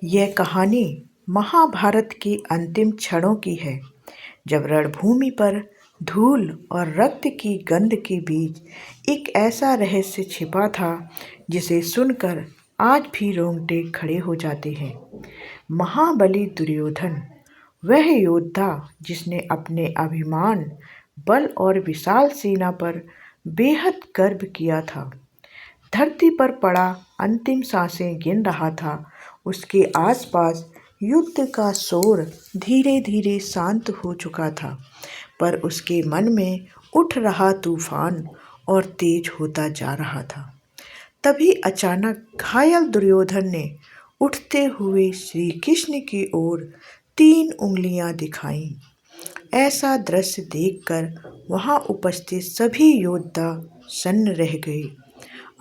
यह कहानी महाभारत के अंतिम क्षणों की है, जब रणभूमि पर धूल और रक्त की गंध के बीच एक ऐसा रहस्य छिपा था जिसे सुनकर आज भी रोंगटे खड़े हो जाते हैं। महाबली दुर्योधन, वह योद्धा जिसने अपने अभिमान, बल और विशाल सेना पर बेहद गर्व किया था, धरती पर पड़ा अंतिम सांसें गिन रहा था। उसके आसपास युद्ध का शोर धीरे धीरे शांत हो चुका था, पर उसके मन में उठ रहा तूफान और तेज होता जा रहा था। तभी अचानक घायल दुर्योधन ने उठते हुए श्री कृष्ण की ओर 3 उंगलियां दिखाईं। ऐसा दृश्य देखकर वहां उपस्थित सभी योद्धा सन्न रह गए।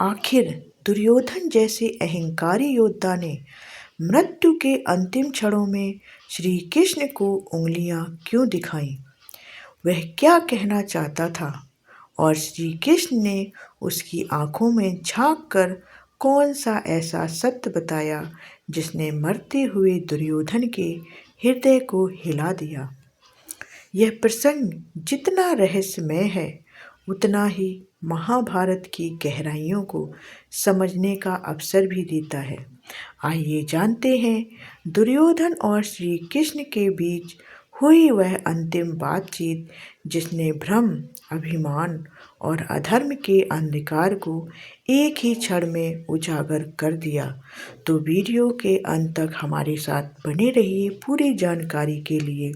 आखिर दुर्योधन जैसे अहंकारी योद्धा ने मृत्यु के अंतिम क्षणों में श्री कृष्ण को उंगलियां क्यों दिखाईं? वह क्या कहना चाहता था? और श्री कृष्ण ने उसकी आंखों में झांक कर कौन सा ऐसा सत्य बताया जिसने मरते हुए दुर्योधन के हृदय को हिला दिया? यह प्रसंग जितना रहस्यमय है, उतना ही महाभारत की गहराइयों को समझने का अवसर भी देता है। आइए जानते हैं दुर्योधन और श्री कृष्ण के बीच हुई वह अंतिम बातचीत जिसने भ्रम, अभिमान और अधर्म के अंधकार को एक ही क्षण में उजागर कर दिया। तो वीडियो के अंत तक हमारे साथ बने रहिए पूरी जानकारी के लिए।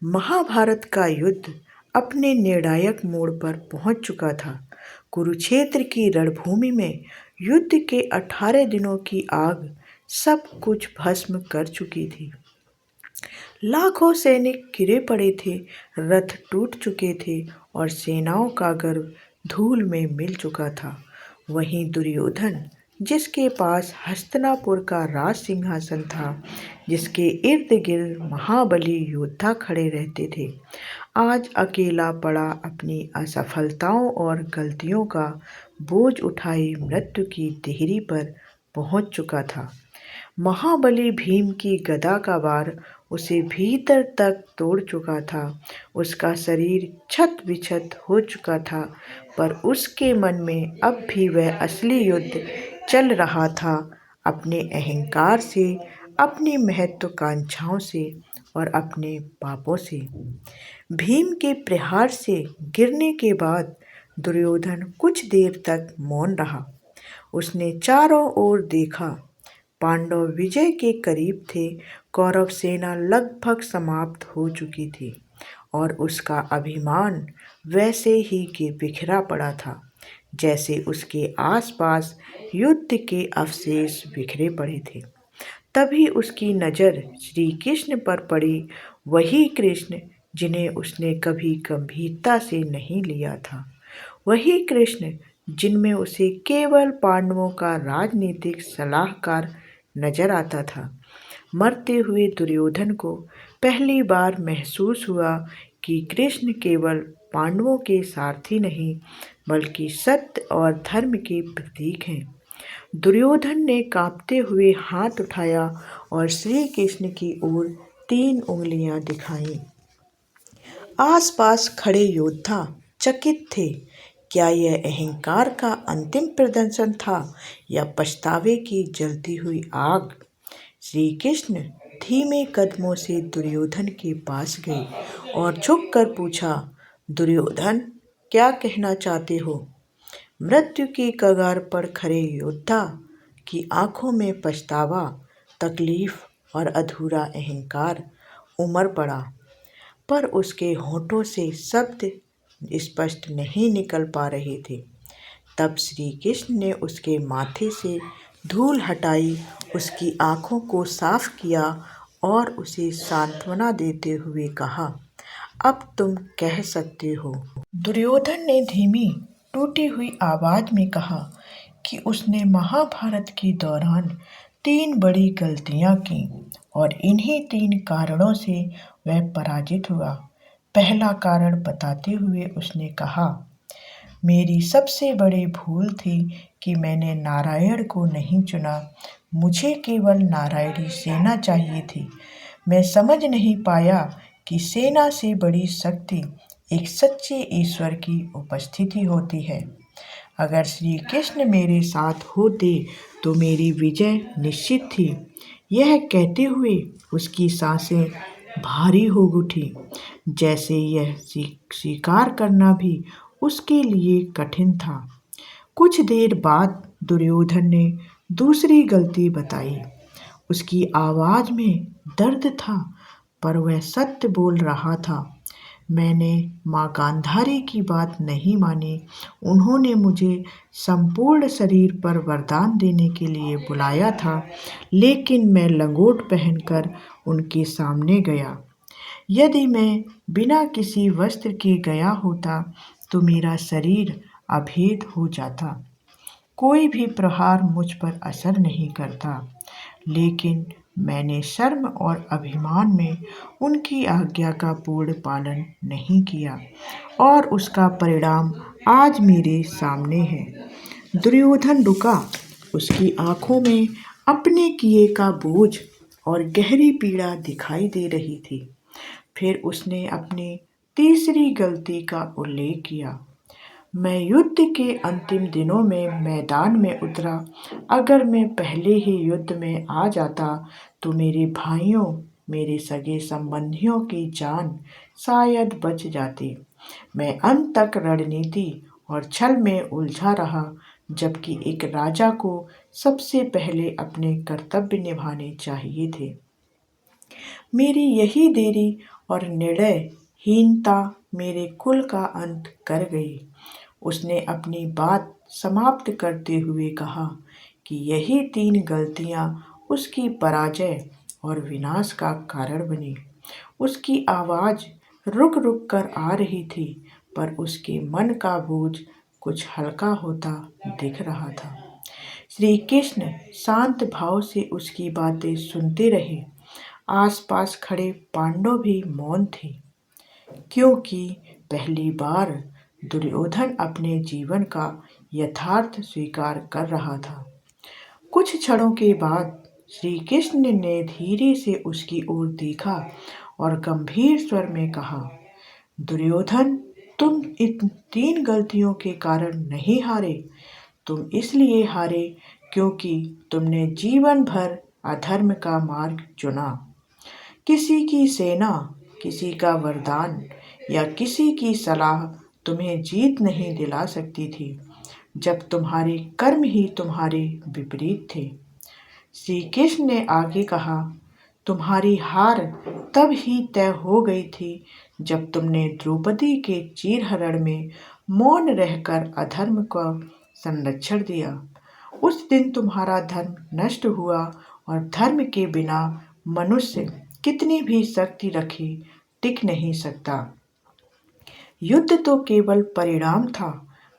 महाभारत का युद्ध अपने निर्णायक मोड़ पर पहुंच चुका था। कुरुक्षेत्र की रणभूमि में युद्ध के 18 दिनों की आग सब कुछ भस्म कर चुकी थी। लाखों सैनिक गिरे पड़े थे, रथ टूट चुके थे और सेनाओं का गर्व धूल में मिल चुका था। वहीं दुर्योधन, जिसके पास हस्तिनापुर का राज सिंहासन था, जिसके इर्द गिर्द महाबली योद्धा खड़े रहते थे, आज अकेला पड़ा अपनी असफलताओं और गलतियों का बोझ उठाए मृत्यु की देहरी पर पहुंच चुका था। महाबली भीम की गदा का वार उसे भीतर तक तोड़ चुका था। उसका शरीर छत बिछत हो चुका था, पर उसके मन में अब भी वह असली युद्ध चल रहा था, अपने अहंकार से, अपनी महत्वाकांक्षाओं से और अपने पापों से। भीम के प्रहार से गिरने के बाद दुर्योधन कुछ देर तक मौन रहा। उसने चारों ओर देखा। पांडव विजय के करीब थे, कौरव सेना लगभग समाप्त हो चुकी थी और उसका अभिमान वैसे ही के बिखरा पड़ा था जैसे उसके आसपास युद्ध के अवशेष बिखरे पड़े थे। तभी उसकी नज़र श्री कृष्ण पर पड़ी, वही कृष्ण जिन्हें उसने कभी गंभीरता से नहीं लिया था, वही कृष्ण जिनमें उसे केवल पांडवों का राजनीतिक सलाहकार नजर आता था। मरते हुए दुर्योधन को पहली बार महसूस हुआ कि कृष्ण केवल पांडवों के सारथी नहीं, बल्कि सत्य और धर्म के प्रतीक हैं। दुर्योधन ने कांपते हुए हाथ उठाया और श्री कृष्ण की ओर 3 उंगलियां दिखाईं। आसपास खड़े योद्धा चकित थे। क्या यह अहंकार का अंतिम प्रदर्शन था या पछतावे की जलती हुई आग? श्री कृष्ण धीमे कदमों से दुर्योधन के पास गए और झुककर पूछा, दुर्योधन, क्या कहना चाहते हो? मृत्यु की कगार पर खड़े योद्धा की आंखों में पछतावा, तकलीफ और अधूरा अहंकार उमड़ पड़ा, पर उसके होठों से शब्द स्पष्ट नहीं निकल पा रहे थे। तब श्री कृष्ण ने उसके माथे से धूल हटाई, उसकी आंखों को साफ किया और उसे सांत्वना देते हुए कहा, अब तुम कह सकते हो। दुर्योधन ने धीमी टूटी हुई आवाज में कहा कि उसने महाभारत के दौरान 3 बड़ी गलतियां की और इन्हीं 3 कारणों से वह पराजित हुआ। पहला कारण बताते हुए उसने कहा, मेरी सबसे बड़ी भूल थी कि मैंने नारायण को नहीं चुना। मुझे केवल नारायणी सेना चाहिए थी। मैं समझ नहीं पाया कि सेना से बड़ी शक्ति एक सच्चे ईश्वर की उपस्थिति होती है। अगर श्री कृष्ण मेरे साथ होते तो मेरी विजय निश्चित थी। यह कहते हुए उसकी सांसें भारी हो उठी, जैसे यह स्वीकार करना भी उसके लिए कठिन था। कुछ देर बाद दुर्योधन ने दूसरी गलती बताई। उसकी आवाज में दर्द था, पर वह सत्य बोल रहा था। मैंने माँ गांधारी की बात नहीं मानी। उन्होंने मुझे संपूर्ण शरीर पर वरदान देने के लिए बुलाया था, लेकिन मैं लंगोट पहनकर उनके सामने गया। यदि मैं बिना किसी वस्त्र के गया होता तो मेरा शरीर अभेद हो जाता। कोई भी प्रहार मुझ पर असर नहीं करता, लेकिन मैंने शर्म और अभिमान में उनकी आज्ञा का पूर्ण पालन नहीं किया और उसका परिणाम आज मेरे सामने है। दुर्योधन रुका। उसकी आंखों में अपने किए का बोझ और गहरी पीड़ा दिखाई दे रही थी। फिर उसने अपनी तीसरी गलती का उल्लेख किया। मैं युद्ध के अंतिम दिनों में मैदान में उतरा। अगर मैं पहले ही युद्ध में आ जाता तो मेरे भाइयों, मेरे सगे संबंधियों की जान शायद बच जाती। मैं अंत तक रणनीति और छल में उलझा रहा, जबकि एक राजा को सबसे पहले अपने कर्तव्य निभाने चाहिए थे। मेरी यही देरी और निर्णयहीनता मेरे कुल का अंत कर गई। उसने अपनी बात समाप्त करते हुए कहा कि यही 3 गलतियां उसकी पराजय और विनाश का कारण बनी। उसकी आवाज रुक रुक कर आ रही थी, पर उसके मन का बोझ कुछ हल्का होता दिख रहा था। श्री कृष्ण शांत भाव से उसकी बातें सुनते रहे। आसपास खड़े पांडव भी मौन थे, क्योंकि पहली बार दुर्योधन अपने जीवन का यथार्थ स्वीकार कर रहा था। कुछ क्षणों के बाद श्री कृष्ण ने धीरे से उसकी ओर देखा और गंभीर स्वर में कहा, दुर्योधन, तुम इन 3 गलतियों के कारण नहीं हारे। तुम इसलिए हारे क्योंकि तुमने जीवन भर अधर्म का मार्ग चुना। किसी की सेना, किसी का वरदान या किसी की सलाह तुम्हें जीत नहीं दिला सकती थी, जब तुम्हारे कर्म ही तुम्हारे विपरीत थे। श्री कृष्ण ने आगे कहा, तुम्हारी हार तब ही तय हो गई थी जब तुमने द्रौपदी के चीरहरण में मौन रहकर अधर्म का संरक्षण दिया। उस दिन तुम्हारा धर्म नष्ट हुआ और धर्म के बिना मनुष्य कितनी भी शक्ति रखे टिक नहीं सकता। युद्ध तो केवल परिणाम था,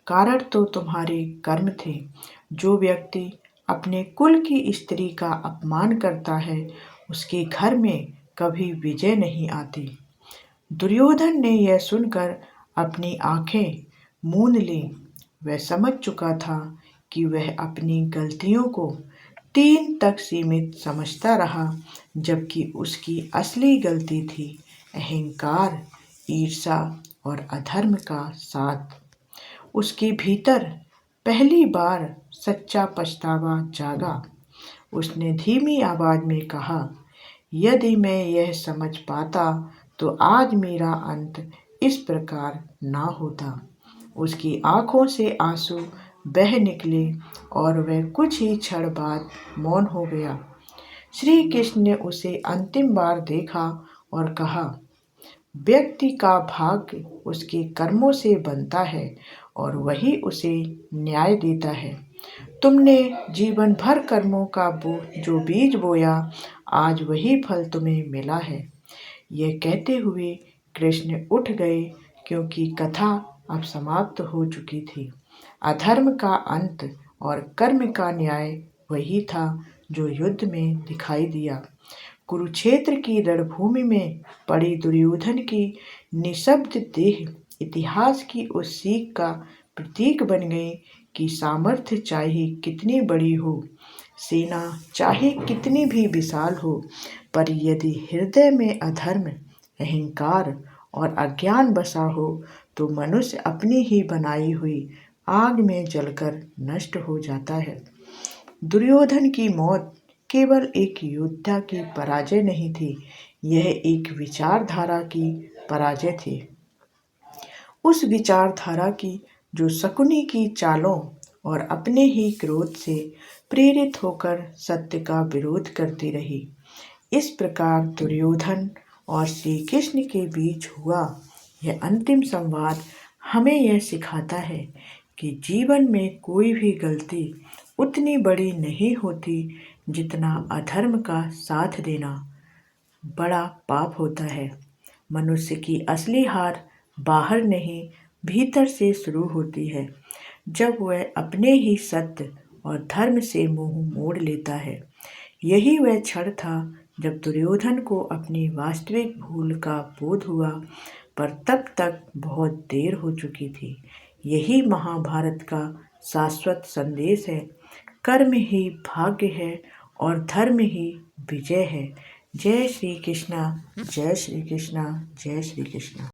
कारण तो तुम्हारे कर्म थे। जो व्यक्ति अपने कुल की स्त्री का अपमान करता है, उसके घर में कभी विजय नहीं आती। दुर्योधन ने यह सुनकर अपनी आंखें मूंद ली। वह समझ चुका था कि वह अपनी गलतियों को 3 तक सीमित समझता रहा, जबकि उसकी असली गलती थी अहंकार, ईर्ष्या और अधर्म का साथ। उसके भीतर पहली बार सच्चा पछतावा जागा। उसने धीमी आवाज में कहा, यदि मैं यह समझ पाता तो आज मेरा अंत इस प्रकार ना होता। उसकी आंखों से आंसू बह निकले और वह कुछ ही क्षण बाद मौन हो गया। श्री कृष्ण ने उसे अंतिम बार देखा और कहा, व्यक्ति का भाग्य उसके कर्मों से बनता है और वही उसे न्याय देता है। तुमने जीवन भर कर्मों का जो बीज बोया, आज वही फल तुम्हें मिला है। यह कहते हुए कृष्ण उठ गए, क्योंकि कथा अब समाप्त हो चुकी थी। अधर्म का अंत और कर्म का न्याय वही था जो युद्ध में दिखाई दिया। कुरुक्षेत्र की रणभूमि में पड़ी दुर्योधन की निशब्द देह इतिहास की उस सीख का प्रतीक बन गई कि सामर्थ्य चाहे कितनी बड़ी हो, सेना चाहे कितनी भी विशाल हो, पर यदि हृदय में अधर्म, अहंकार और अज्ञान बसा हो तो मनुष्य अपनी ही बनाई हुई आग में जलकर नष्ट हो जाता है। दुर्योधन की मौत केवल एक योद्धा की पराजय नहीं थी, यह एक विचारधारा की पराजय थी। उस विचारधारा की जो शकुनी की चालों और अपने ही क्रोध से प्रेरित होकर सत्य का विरोध करती रही। इस प्रकार दुर्योधन और श्री कृष्ण के बीच हुआ यह अंतिम संवाद हमें यह सिखाता है कि जीवन में कोई भी गलती उतनी बड़ी नहीं होती जितना अधर्म का साथ देना बड़ा पाप होता है। मनुष्य की असली हार बाहर नहीं, भीतर से शुरू होती है, जब वह अपने ही सत्य और धर्म से मुंह मोड़ लेता है। यही वह क्षण था जब दुर्योधन को अपनी वास्तविक भूल का बोध हुआ, पर तब तक बहुत देर हो चुकी थी। यही महाभारत का शाश्वत संदेश है। कर्म ही भाग्य है और धर्म ही विजय है। जय श्री कृष्णा, जय श्री कृष्णा, जय श्री कृष्णा।